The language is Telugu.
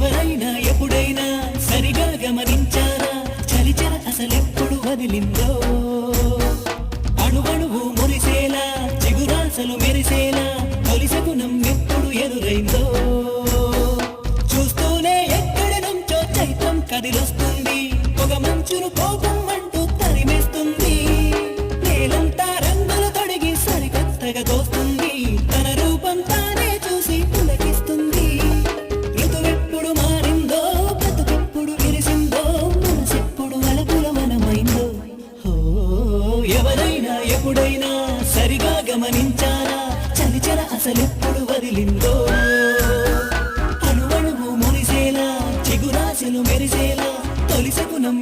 ఎవరైనా ఎప్పుడైనా సరిగా గమనించారా చలిచర అసలెప్పుడు వదిలిందో అణువణువు మురిసేలా చిగురాసలు మెరిసేలా తొలి శకునం ఎప్పుడు ఎదురైందో చూస్తూనే ఎక్కడి నుంచో చైత్రం కదిలొస్తుంది పొగ మంచును కోపం అంటూ తరిమేస్తుంది నేలంతా రంగులు తొడిగి సరికొత్తగా తోస్తుంది తన రూపం తానే చూసి పులకిస్తుంది ఋతువెప్పుడు మారిందో బ్రతుకెప్పుడు విరిసిందో మనసెప్పుడు అలపుల మనమైందో ఎవరైనా ఎప్పుడైనా సరిగా గమనించారా చలిచర అసలెప్పుడు వదిలిందో అణువణువు మురిసేలా చిగురాశలు మెరిసేలా తొలి శకునం